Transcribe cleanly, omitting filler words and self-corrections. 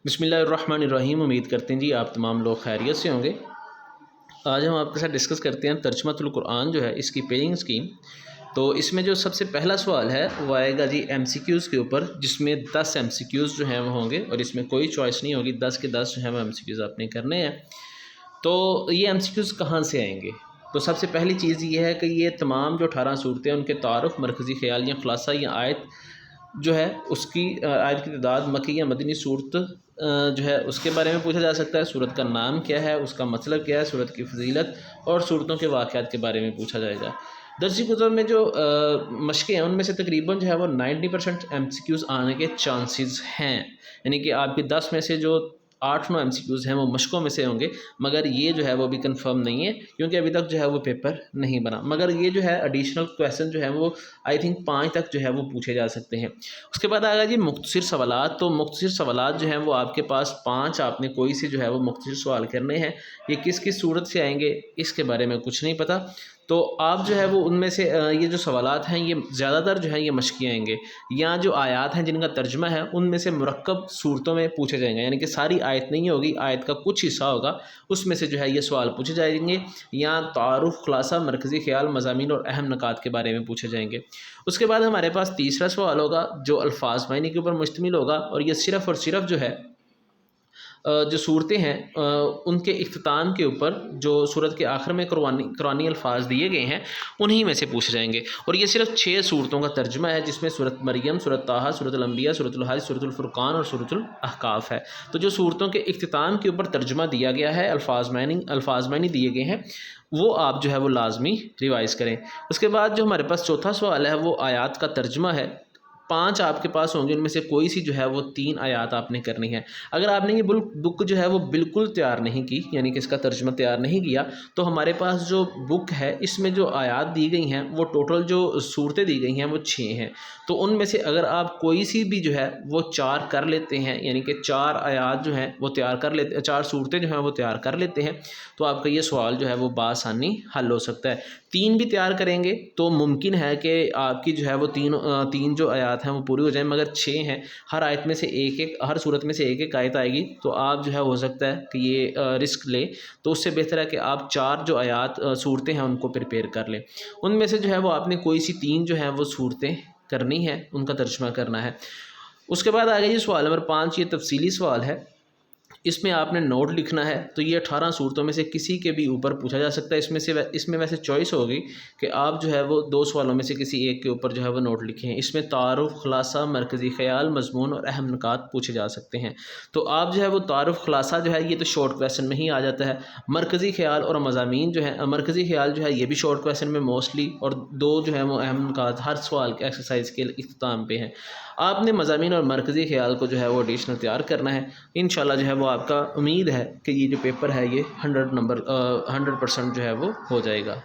बिस्मिल्लाहिर्रहमानिर्रहीम। उम्मीद करते हैं जी आप तमाम लोग खैरियत से होंगे। आज हम आपके साथ डिस्कस करते हैं तर्जुमतुल कुरान जो है इसकी पेजिंग स्कीम। तो इसमें जो सबसे पहला सवाल है वो आएगा जी MCQs के ऊपर, जिसमें 10 MCQs जो हैं वो होंगे और इसमें कोई चॉइस नहीं होगी, 10 के 10 जो है वो MCQs आपने करने हैं। तो ये MCQs कहाँ से आएंगे? तो सबसे पहली चीज़ ये है कि ये तमाम जो 18 सूरतें हैं उनके तारुफ, मरकज़ी ख़याल या ख़ुलासा या आयत जो है उसकी आयत की तादाद, मकी या मदनी सूरत जो है उसके बारे में पूछा जा सकता है। सूरत का नाम क्या है, उसका मतलब क्या है, सूरत की फजीलत और सूरतों के वाक़यात के बारे में पूछा जाएगा। दर्सी गुज़र में जो मशक़ें हैं उनमें से तकरीबन जो है वो 90% MCQs आने के चांसेस हैं, यानी कि आपके 10 में से जो 8-9 MCQs हैं वो मशकों में से होंगे, मगर ये जो है वो भी कंफर्म नहीं है क्योंकि अभी तक जो है वो पेपर नहीं बना। मगर ये जो है एडिशनल क्वेश्चन जो है वो आई थिंक 5 तक जो है वो पूछे जा सकते हैं। उसके बाद आएगा जी मुख्तसर सवालात। तो मुख्तसर सवालात जो हैं वो आपके पास 5 आपने कोई से जो है वो मुख्तसर सवाल करने हैं। ये किस किस सूरत से आएंगे इसके बारे में कुछ नहीं पता। तो आप जो है वो उनमें से ये जो सवालात हैं ये ज़्यादातर जो है ये मशक़ी आएंगे, या जो आयत हैं जिनका तर्जुमा है उनमें से मुरक्कब सूरतों में पूछे जाएंगे, यानी कि सारी आयत नहीं होगी, आयत का कुछ हिस्सा होगा, उसमें से जो है ये सवाल पूछे जाएंगे, या तारुफ, खुलासा, मरकज़ी ख़याल, मज़ामीन और अहम नकात के बारे में पूछे जाएंगे। उसके बाद हमारे पास तीसरा सवाल होगा जो अल्फाज मायने के ऊपर मुश्तमिल होगा, और ये सिर्फ़ और सिर्फ जो है जो सूरतें हैं उनके इख्तिताम के ऊपर जो सूरत के आखिर में कुरानी अल्फाज दिए गए हैं उन्हीं में से पूछे जाएंगे। और ये सिर्फ 6 सूरतों का तर्जुमा है, जिसमें सूरत मरियम, सूरत ताहा, सूरतुल अंबिया, सूरतुल हज, सूरतुल फुरकान और सूरतुल अहकाफ है। तो जो सूरतों के इख्तिताम के ऊपर तर्जुमा दिया गया है, अल्फाज मानी दिए गए हैं, वो आप जो है वो लाजमी रिवाइज़ करें। उसके बाद जो हमारे पास चौथा सवाल है वो आयात का तर्जुमा है। 5 आपके पास होंगे, उनमें से कोई सी जो है वो 3 आयात आपने करनी है। अगर आपने ये बुक जो है वो बिल्कुल तैयार नहीं की, यानी कि इसका तर्जुमा तैयार नहीं किया, तो हमारे पास जो बुक है इसमें जो आयात दी गई हैं वो टोटल जो सूरतें दी गई हैं वो 6 हैं। तो उनमें से अगर आप कोई सी भी जो है वो 4 कर लेते हैं, यानी कि 4 आयात जो हैं वो तैयार कर लेते, 4 सूरतें जो हैं वो तैयार कर लेते हैं, तो आपका ये सवाल जो है वो बासानी हल हो सकता है। 3 भी तैयार करेंगे तो मुमकिन है कि आपकी जो है वो तीन जो आयत हैं वो पूरी हो जाए, मगर 6 हैं, हर आयत में से हर सूरत में से एक आयत आएगी, तो आप जो है हो सकता है कि ये रिस्क ले। तो उससे बेहतर है कि आप 4 जो आयत सूरतें हैं उनको प्रिपेयर कर लें। उनमें से जो है वो आपने कोई सी 3 जो हैं वो सूरतें करनी है, उनका तर्जुमा करना है। उसके बाद आ गया जी सवाल नंबर 5। ये तफसीली सवाल है, इसमें आपने नोट लिखना है। तो ये 18 सूरतों में से किसी के भी ऊपर पूछा जा सकता है। इसमें वैसे चॉइस होगी कि आप जो है वो 2 सवालों में से किसी एक के ऊपर जो है वो नोट लिखें। इसमें तारुफ, खुलासा, मरकज़ी ख़याल, मज़मून और अहम नुकात पूछे जा सकते हैं। तो आप जो है वो तारुफ, खुलासा जो है ये तो शॉर्ट क्वेश्चन में ही आ जाता है। मरकज़ी ख़याल और मज़ामीन जो है, मरकज़ी ख़याल जो है ये भी शॉर्ट क्वेश्चन में मोस्टली, और 2 जो है वो अहम नुकात हर सवाल के एक्सरसाइज के इख्तिताम पे हैं। आपने मज़ामीन और मरकज़ी ख़याल को जो है वो एडिशनल तैयार करना है। इंशाल्लाह जो है वो आपका उम्मीद है कि ये जो पेपर है ये 100% जो है वो हो जाएगा।